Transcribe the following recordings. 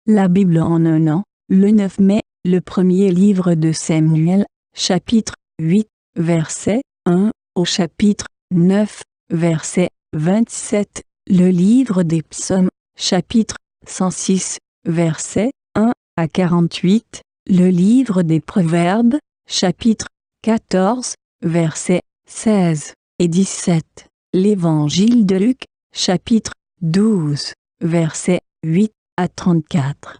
La Bible en un an, le 9 mai, le premier livre de Samuel, chapitre 8, verset 1 au chapitre 9, verset 27, le livre des psaumes, chapitre 106, verset 1 à 48, le livre des proverbes, chapitre 14, versets 16 et 17, l'évangile de Luc, chapitre 12, versets 8 à 34.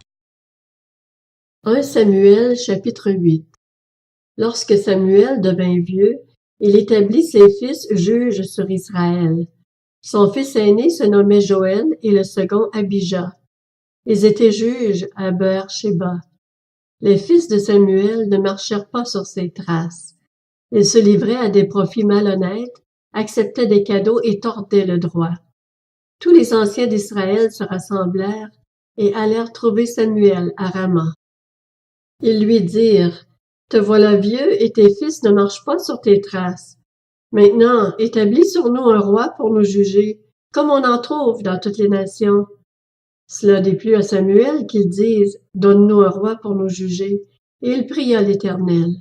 1 Samuel chapitre 8. Lorsque Samuel devint vieux, il établit ses fils juges sur Israël. Son fils aîné se nommait Joël et le second Abijah. Ils étaient juges à Beër-Shéba. Les fils de Samuel ne marchèrent pas sur ses traces. Ils se livraient à des profits malhonnêtes, acceptaient des cadeaux et tordaient le droit. Tous les anciens d'Israël se rassemblèrent et allèrent trouver Samuel à Rama. Ils lui dirent, « Te voilà vieux et tes fils ne marchent pas sur tes traces. Maintenant, établis sur nous un roi pour nous juger, comme on en trouve dans toutes les nations. » Cela déplut à Samuel qu'il dise, « Donne-nous un roi pour nous juger. » Et il pria l'Éternel.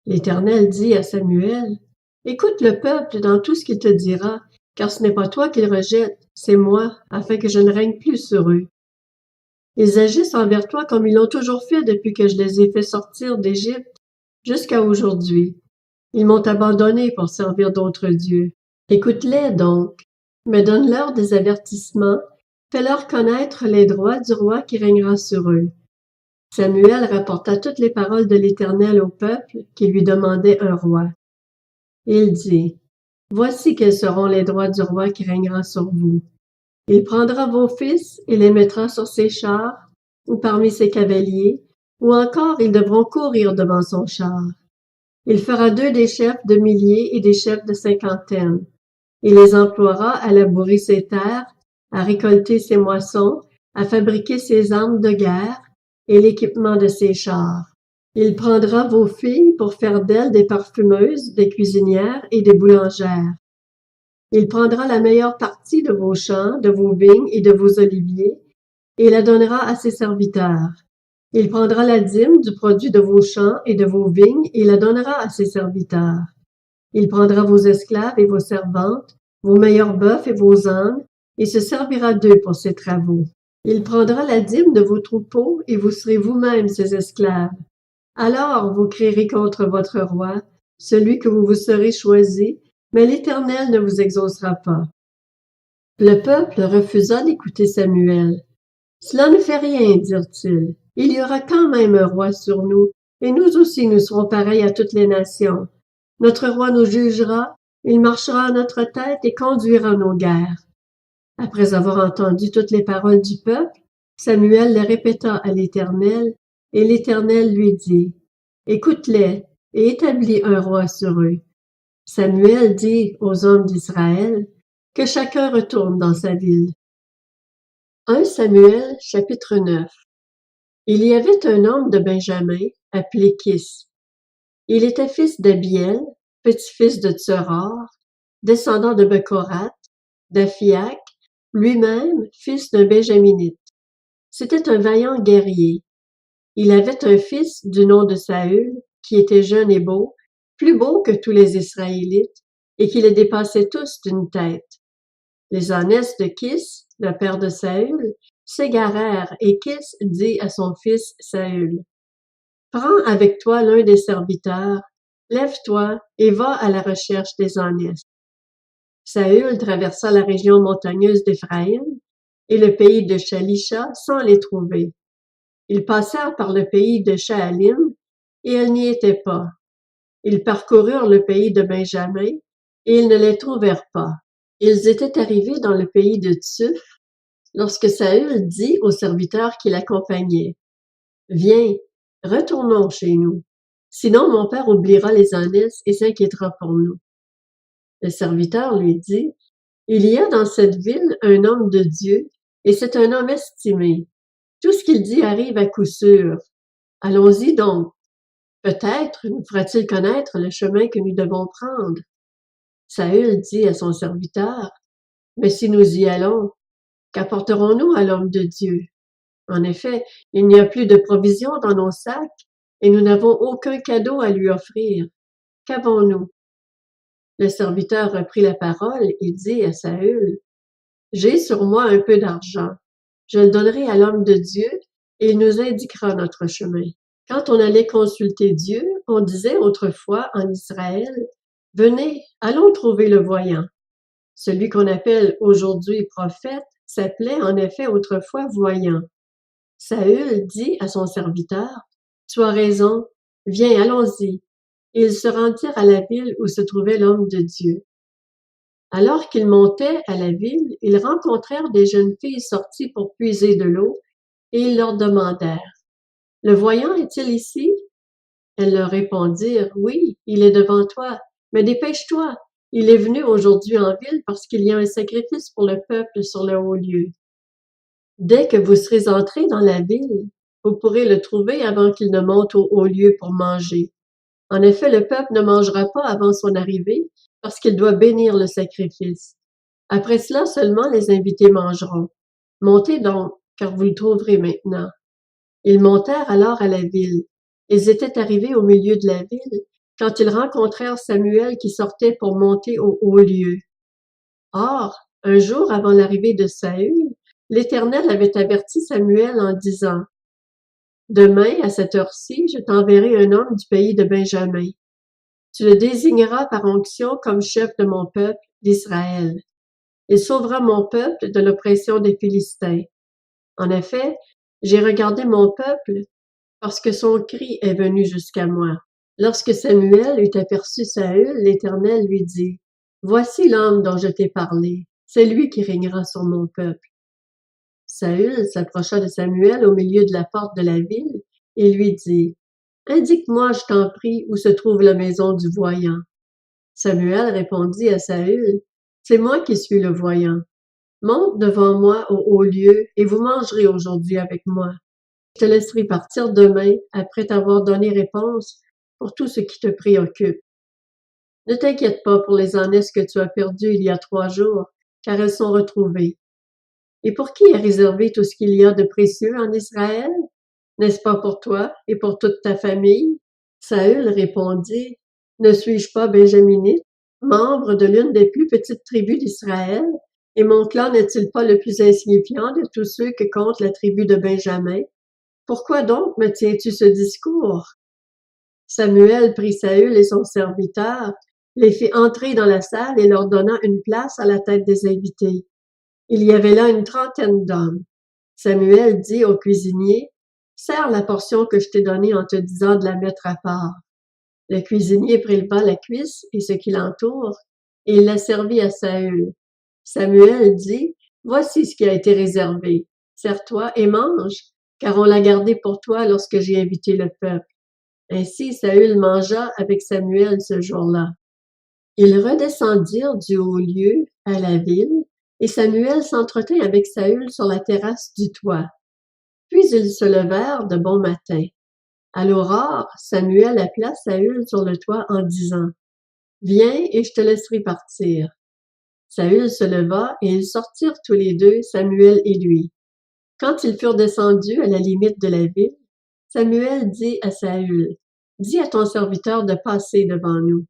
L'Éternel dit à Samuel, « Écoute le peuple dans tout ce qu'il te dira, car ce n'est pas toi qu'il rejette, c'est moi, afin que je ne règne plus sur eux. » Ils agissent envers toi comme ils l'ont toujours fait depuis que je les ai fait sortir d'Égypte jusqu'à aujourd'hui. Ils m'ont abandonné pour servir d'autres dieux. Écoute-les donc, mais donne-leur des avertissements, fais-leur connaître les droits du roi qui régnera sur eux. Samuel rapporta toutes les paroles de l'Éternel au peuple qui lui demandait un roi. Il dit, « Voici quels seront les droits du roi qui régnera sur vous. Il prendra vos fils et les mettra sur ses chars, ou parmi ses cavaliers, ou encore ils devront courir devant son char. Il fera d'eux des chefs de milliers et des chefs de cinquantaines. Il les emploiera à labourer ses terres, à récolter ses moissons, à fabriquer ses armes de guerre et l'équipement de ses chars. Il prendra vos filles pour faire d'elles des parfumeuses, des cuisinières et des boulangères. Il prendra la meilleure partie de vos champs, de vos vignes et de vos oliviers, et la donnera à ses serviteurs. Il prendra la dîme du produit de vos champs et de vos vignes et la donnera à ses serviteurs. Il prendra vos esclaves et vos servantes, vos meilleurs bœufs et vos ânes, et se servira d'eux pour ses travaux. Il prendra la dîme de vos troupeaux, et vous serez vous-même ses esclaves. Alors vous crierez contre votre roi, celui que vous vous serez choisi, mais l'Éternel ne vous exaucera pas. » Le peuple refusa d'écouter Samuel. « Cela ne fait rien, dirent-ils. Il y aura quand même un roi sur nous, et nous aussi nous serons pareils à toutes les nations. Notre roi nous jugera, il marchera à notre tête et conduira nos guerres. » Après avoir entendu toutes les paroles du peuple, Samuel les répéta à l'Éternel, et l'Éternel lui dit, « Écoute-les et établis un roi sur eux. » Samuel dit aux hommes d'Israël, « Que chacun retourne dans sa ville. » 1 Samuel chapitre 9. Il y avait un homme de Benjamin, appelé Kis. Il était fils d'Abiel, petit-fils de Tsoror, descendant de Bekorath, d'Aphiac, lui-même fils d'un Benjaminite. C'était un vaillant guerrier. Il avait un fils du nom de Saül, qui était jeune et beau, plus beau que tous les Israélites, et qui les dépassait tous d'une tête. Les ânesses de Kis, le père de Saül, s'égarèrent, et Kis dit à son fils Saül, « Prends avec toi l'un des serviteurs, lève-toi et va à la recherche des ânesses. » Saül traversa la région montagneuse d'Éphraïm et le pays de Shalisha sans les trouver. Ils passèrent par le pays de Shaalim, et elles n'y étaient pas. Ils parcoururent le pays de Benjamin, et ils ne les trouvèrent pas. Ils étaient arrivés dans le pays de Tsuf, lorsque Saül dit aux serviteurs qui l'accompagnaient, « Viens, retournons chez nous, sinon mon père oubliera les ânesses et s'inquiétera pour nous. » Le serviteur lui dit, « Il y a dans cette ville un homme de Dieu, et c'est un homme estimé. Tout ce qu'il dit arrive à coup sûr. Allons-y donc. Peut-être nous fera-t-il connaître le chemin que nous devons prendre. » Saül dit à son serviteur, « Mais si nous y allons, qu'apporterons-nous à l'homme de Dieu? En effet, il n'y a plus de provisions dans nos sacs et nous n'avons aucun cadeau à lui offrir. Qu'avons-nous? Le serviteur reprit la parole et dit à Saül, « J'ai sur moi un peu d'argent. Je le donnerai à l'homme de Dieu et il nous indiquera notre chemin. » Quand on allait consulter Dieu, on disait autrefois en Israël, « Venez, allons trouver le voyant. » Celui qu'on appelle aujourd'hui prophète s'appelait en effet autrefois voyant. Saül dit à son serviteur, « Tu as raison, viens, allons-y. » Et ils se rendirent à la ville où se trouvait l'homme de Dieu. Alors qu'ils montaient à la ville, ils rencontrèrent des jeunes filles sorties pour puiser de l'eau, et ils leur demandèrent, « Le voyant est-il ici? » Elles leur répondirent, « Oui, il est devant toi, mais dépêche-toi, il est venu aujourd'hui en ville parce qu'il y a un sacrifice pour le peuple sur le haut lieu. Dès que vous serez entrés dans la ville, vous pourrez le trouver avant qu'il ne monte au haut lieu pour manger. En effet, le peuple ne mangera pas avant son arrivée parce qu'il doit bénir le sacrifice. Après cela seulement les invités mangeront. Montez donc, car vous le trouverez maintenant. » Ils montèrent alors à la ville. Ils étaient arrivés au milieu de la ville quand ils rencontrèrent Samuel qui sortait pour monter au haut lieu. Or, un jour avant l'arrivée de Saül, l'Éternel avait averti Samuel en disant, « Demain, à cette heure-ci, je t'enverrai un homme du pays de Benjamin. Tu le désigneras par onction comme chef de mon peuple, d'Israël. Il sauvera mon peuple de l'oppression des Philistins. En effet, j'ai regardé mon peuple parce que son cri est venu jusqu'à moi. » Lorsque Samuel eut aperçu Saül, l'Éternel lui dit, « Voici l'homme dont je t'ai parlé, c'est lui qui régnera sur mon peuple. » Saül s'approcha de Samuel au milieu de la porte de la ville et lui dit, « Indique-moi, je t'en prie, où se trouve la maison du voyant. » Samuel répondit à Saül, « C'est moi qui suis le voyant. Monte devant moi au haut lieu et vous mangerez aujourd'hui avec moi. Je te laisserai partir demain après t'avoir donné réponse pour tout ce qui te préoccupe. Ne t'inquiète pas pour les ânesses que tu as perdues il y a 3 jours, car elles sont retrouvées. Et pour qui est réservé tout ce qu'il y a de précieux en Israël? N'est-ce pas pour toi et pour toute ta famille? » Saül répondit, « Ne suis-je pas benjaminite, membre de l'une des plus petites tribus d'Israël, et mon clan n'est-il pas le plus insignifiant de tous ceux que compte la tribu de Benjamin? Pourquoi donc me tiens-tu ce discours? » Samuel prit Saül et son serviteur, les fit entrer dans la salle et leur donna une place à la tête des invités. Il y avait là une 30aine d'hommes. Samuel dit au cuisinier, « Sers la portion que je t'ai donnée en te disant de la mettre à part. » Le cuisinier préleva la cuisse et ce qui l'entoure, et il la servit à Saül. Samuel dit, « Voici ce qui a été réservé. Sers-toi et mange, car on l'a gardé pour toi lorsque j'ai invité le peuple. » Ainsi Saül mangea avec Samuel ce jour-là. Ils redescendirent du haut lieu à la ville, et Samuel s'entretint avec Saül sur la terrasse du toit. Puis ils se levèrent de bon matin. À l'aurore, Samuel appela Saül sur le toit en disant, « Viens et je te laisserai partir. » Saül se leva et ils sortirent tous les deux, Samuel et lui. Quand ils furent descendus à la limite de la ville, Samuel dit à Saül, « Dis à ton serviteur de passer devant nous. »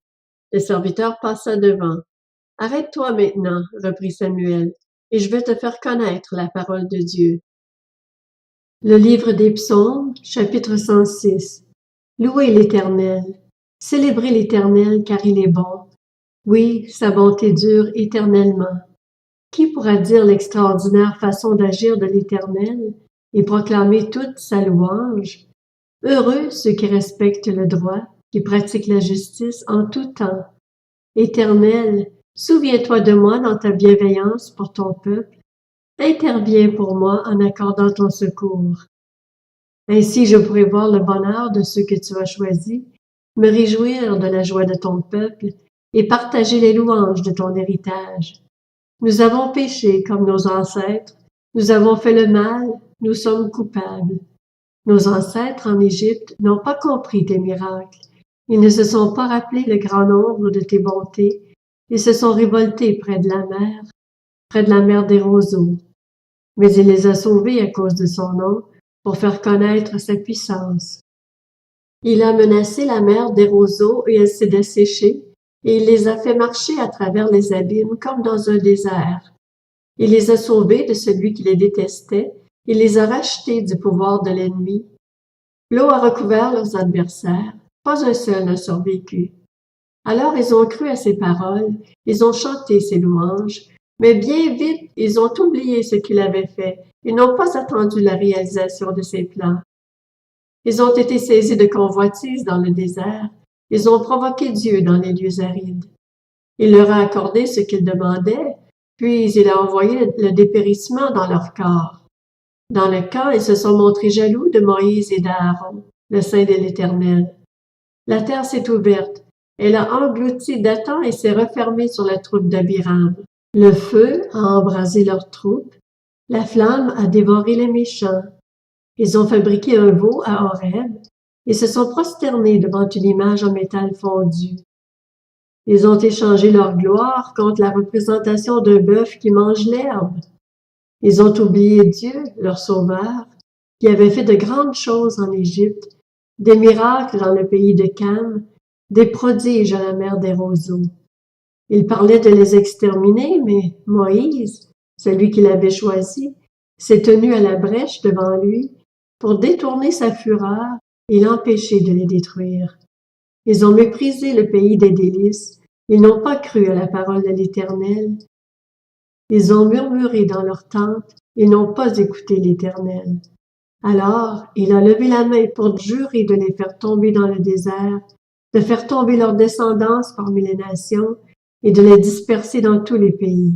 Le serviteur passa devant. « Arrête-toi maintenant, reprit Samuel, et je vais te faire connaître la parole de Dieu. » Le livre des Psaumes, chapitre 106. Louez l'Éternel. Célébrez l'Éternel car il est bon. Oui, sa bonté dure éternellement. Qui pourra dire l'extraordinaire façon d'agir de l'Éternel et proclamer toute sa louange? Heureux ceux qui respectent le droit, qui pratiquent la justice en tout temps. Éternel, souviens-toi de moi dans ta bienveillance pour ton peuple. Interviens pour moi en accordant ton secours. Ainsi je pourrai voir le bonheur de ceux que tu as choisis, me réjouir de la joie de ton peuple et partager les louanges de ton héritage. Nous avons péché comme nos ancêtres, nous avons fait le mal, nous sommes coupables. Nos ancêtres en Égypte n'ont pas compris tes miracles. Ils ne se sont pas rappelés le grand nombre de tes bontés. Ils se sont révoltés près de la mer des roseaux. mais il les a sauvés à cause de son nom, pour faire connaître sa puissance. Il a menacé la mer des roseaux et elle s'est desséchée, et il les a fait marcher à travers les abîmes comme dans un désert. Il les a sauvés de celui qui les détestait, il les a rachetés du pouvoir de l'ennemi. L'eau a recouvert leurs adversaires, pas un seul n'a survécu. Alors ils ont cru à ses paroles, ils ont chanté ses louanges, mais bien vite ils ont oublié ce qu'il avait fait, ils n'ont pas attendu la réalisation de ses plans. Ils ont été saisis de convoitise dans le désert, ils ont provoqué Dieu dans les lieux arides. Il leur a accordé ce qu'ils demandaient, puis il a envoyé le dépérissement dans leur corps. Dans le camp, ils se sont montrés jaloux de Moïse et d'Aaron, le saint de l'Éternel. La terre s'est ouverte, elle a englouti Dathan et s'est refermée sur la troupe d'Abiram. Le feu a embrasé leurs troupes, la flamme a dévoré les méchants. Ils ont fabriqué un veau à Horeb et se sont prosternés devant une image en métal fondu. Ils ont échangé leur gloire contre la représentation d'un bœuf qui mange l'herbe. Ils ont oublié Dieu, leur sauveur, qui avait fait de grandes choses en Égypte, des miracles dans le pays de Cam, des prodiges à la mer des roseaux. Il parlait de les exterminer, mais Moïse, celui qu'il avait choisi, s'est tenu à la brèche devant lui pour détourner sa fureur et l'empêcher de les détruire. Ils ont méprisé le pays des délices, ils n'ont pas cru à la parole de l'Éternel. Ils ont murmuré dans leur tente, ils n'ont pas écouté l'Éternel. Alors il a levé la main pour jurer de les faire tomber dans le désert, de faire tomber leur descendance parmi les nations et de les disperser dans tous les pays.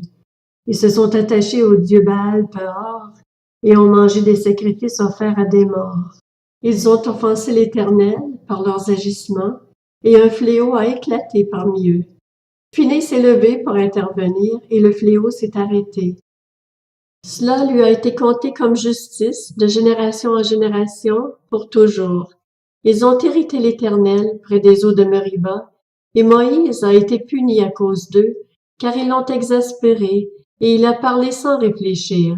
Ils se sont attachés au dieu Baal-Péor et ont mangé des sacrifices offerts à des morts. Ils ont offensé l'Éternel par leurs agissements et un fléau a éclaté parmi eux. Phinées s'est levé pour intervenir et le fléau s'est arrêté. Cela lui a été compté comme justice de génération en génération pour toujours. Ils ont irrité l'Éternel près des eaux de Meriba, et Moïse a été puni à cause d'eux, car ils l'ont exaspéré, et il a parlé sans réfléchir.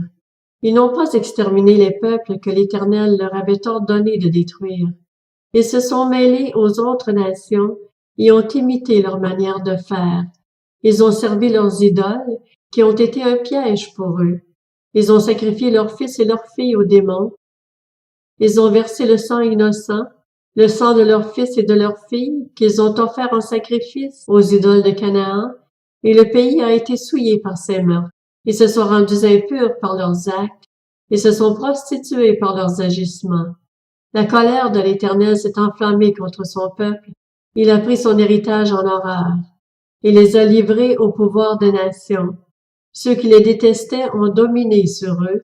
Ils n'ont pas exterminé les peuples que l'Éternel leur avait ordonné de détruire. Ils se sont mêlés aux autres nations et ont imité leur manière de faire. Ils ont servi leurs idoles, qui ont été un piège pour eux. Ils ont sacrifié leurs fils et leurs filles aux démons. Ils ont versé le sang innocent, le sang de leurs fils et de leurs filles, qu'ils ont offert en sacrifice aux idoles de Canaan, et le pays a été souillé par ces meurtres. Ils se sont rendus impurs par leurs actes, et se sont prostitués par leurs agissements. La colère de l'Éternel s'est enflammée contre son peuple, il a pris son héritage en horreur. Il les a livrés au pouvoir des nations. Ceux qui les détestaient ont dominé sur eux.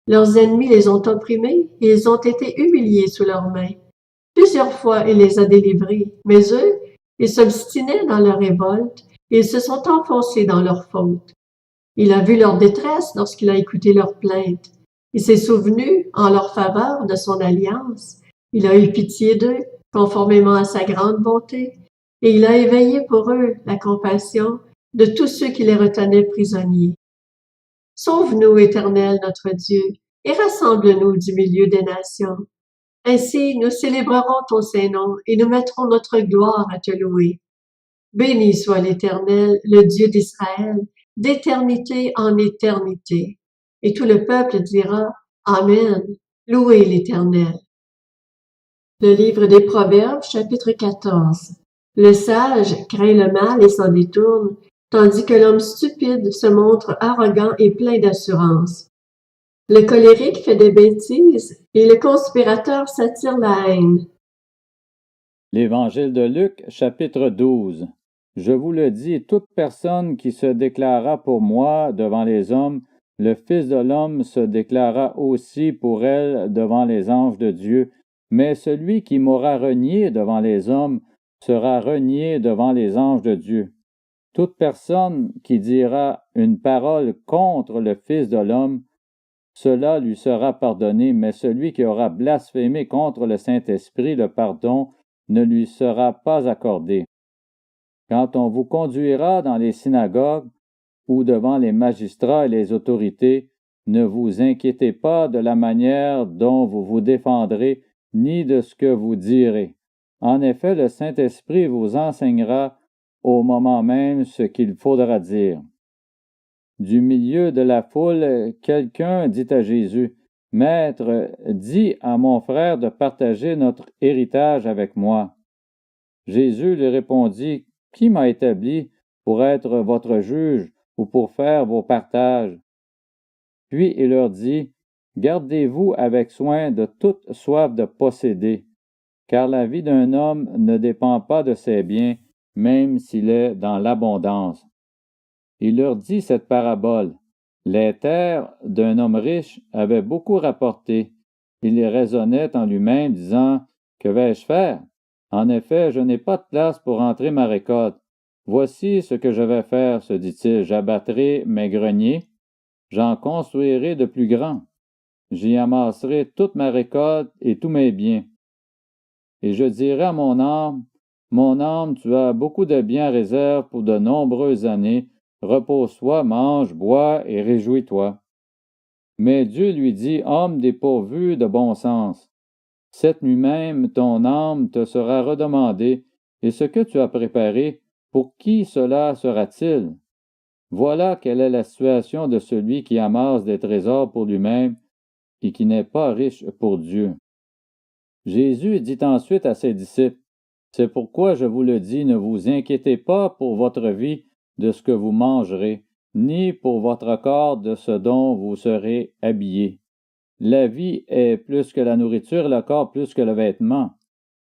Leurs ennemis les ont opprimés et ils ont été humiliés sous leurs mains. Plusieurs fois il les a délivrés, mais eux, ils s'obstinaient dans leur révolte et ils se sont enfoncés dans leurs fautes. Il a vu leur détresse lorsqu'il a écouté leurs plaintes. Il s'est souvenu, en leur faveur, de son alliance. Il a eu pitié d'eux, conformément à sa grande bonté, et il a éveillé pour eux la compassion de tous ceux qui les retenaient prisonniers. Sauve-nous, Éternel notre Dieu, et rassemble-nous du milieu des nations. Ainsi, nous célébrerons ton Saint-Nom et nous mettrons notre gloire à te louer. Béni soit l'Éternel, le Dieu d'Israël, d'éternité en éternité. Et tout le peuple dira Amen. Louez l'Éternel. Le livre des Proverbes, chapitre 14. Le sage craint le mal et s'en détourne, tandis que l'homme stupide se montre arrogant et plein d'assurance. Le colérique fait des bêtises et le conspirateur s'attire la haine. L'Évangile de Luc, chapitre 12. Je vous le dis, toute personne qui se déclarera pour moi devant les hommes, le Fils de l'homme se déclarera aussi pour elle devant les anges de Dieu. Mais celui qui m'aura renié devant les hommes sera renié devant les anges de Dieu. Toute personne qui dira une parole contre le Fils de l'homme, cela lui sera pardonné, mais celui qui aura blasphémé contre le Saint-Esprit, le pardon ne lui sera pas accordé. Quand on vous conduira dans les synagogues ou devant les magistrats et les autorités ne vous inquiétez pas de la manière dont vous vous défendrez, ni de ce que vous direz. En effet, le Saint-Esprit vous enseignera au moment même ce qu'il faudra dire. Du milieu de la foule, quelqu'un dit à Jésus, « Maître, dis à mon frère de partager notre héritage avec moi. » Jésus lui répondit, « Qui m'a établi pour être votre juge ou pour faire vos partages? » Puis il leur dit, « Gardez-vous avec soin de toute soif de posséder, car la vie d'un homme ne dépend pas de ses biens, même s'il est dans l'abondance. » Il leur dit cette parabole. Les terres d'un homme riche avaient beaucoup rapporté. Il raisonnait en lui-même, disant, « Que vais-je faire? En effet, je n'ai pas de place pour entrer ma récolte. Voici ce que je vais faire, se dit-il, j'abattrai mes greniers, j'en construirai de plus grands. J'y amasserai toute ma récolte et tous mes biens. Et je dirai à mon âme, tu as beaucoup de biens à réserve pour de nombreuses années. Repose-toi, mange, bois et réjouis-toi. » Mais Dieu lui dit, « Homme dépourvu de bon sens, cette nuit même ton âme te sera redemandée, et ce que tu as préparé, pour qui cela sera-t-il? Voilà quelle est la situation de celui qui amasse des trésors pour lui-même et qui n'est pas riche pour Dieu. » Jésus dit ensuite à ses disciples, « C'est pourquoi je vous le dis, ne vous inquiétez pas pour votre vie de ce que vous mangerez, ni pour votre corps de ce dont vous serez habillés. La vie est plus que la nourriture, le corps plus que le vêtement.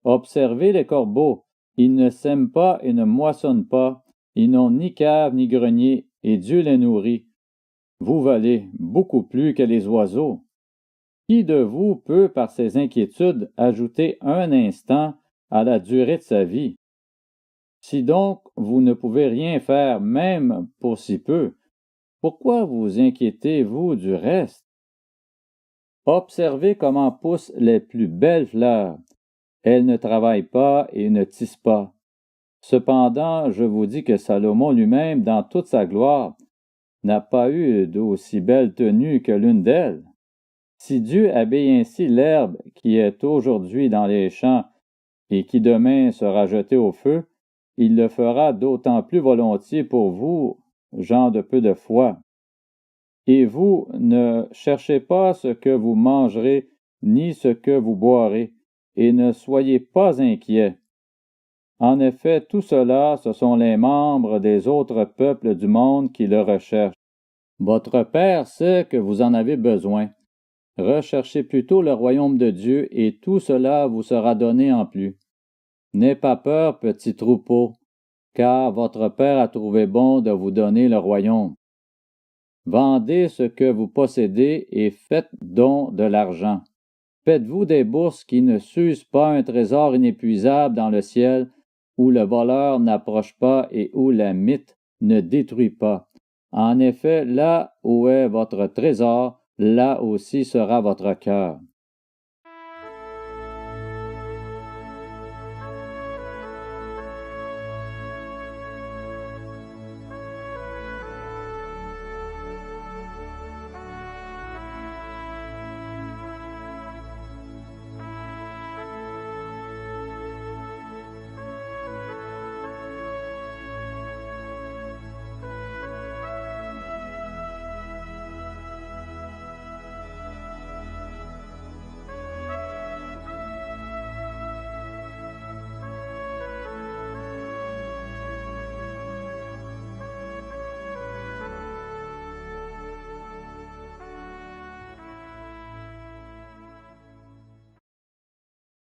Observez les corbeaux, ils ne sèment pas et ne moissonnent pas, ils n'ont ni cave ni grenier, et Dieu les nourrit. Vous valez beaucoup plus que les oiseaux. Qui de vous peut, par ses inquiétudes, ajouter un instant à la durée de sa vie? Si donc vous ne pouvez rien faire, même pour si peu, pourquoi vous inquiétez-vous du reste? Observez comment poussent les plus belles fleurs. Elles ne travaillent pas et ne tissent pas. Cependant, je vous dis que Salomon lui-même, dans toute sa gloire, n'a pas eu d'aussi belle tenue que l'une d'elles. Si Dieu habille ainsi l'herbe qui est aujourd'hui dans les champs et qui demain sera jetée au feu, il le fera d'autant plus volontiers pour vous, gens de peu de foi. Et vous ne cherchez pas ce que vous mangerez, ni ce que vous boirez, et ne soyez pas inquiets. En effet, tout cela, ce sont les membres des autres peuples du monde qui le recherchent. Votre Père sait que vous en avez besoin. Recherchez plutôt le royaume de Dieu, et tout cela vous sera donné en plus. N'ayez pas peur, petit troupeau, car votre Père a trouvé bon de vous donner le royaume. Vendez ce que vous possédez et faites don de l'argent. Faites-vous des bourses qui ne s'usent pas, un trésor inépuisable dans le ciel, où le voleur n'approche pas et où la mite ne détruit pas. En effet, là où est votre trésor, là aussi sera votre cœur.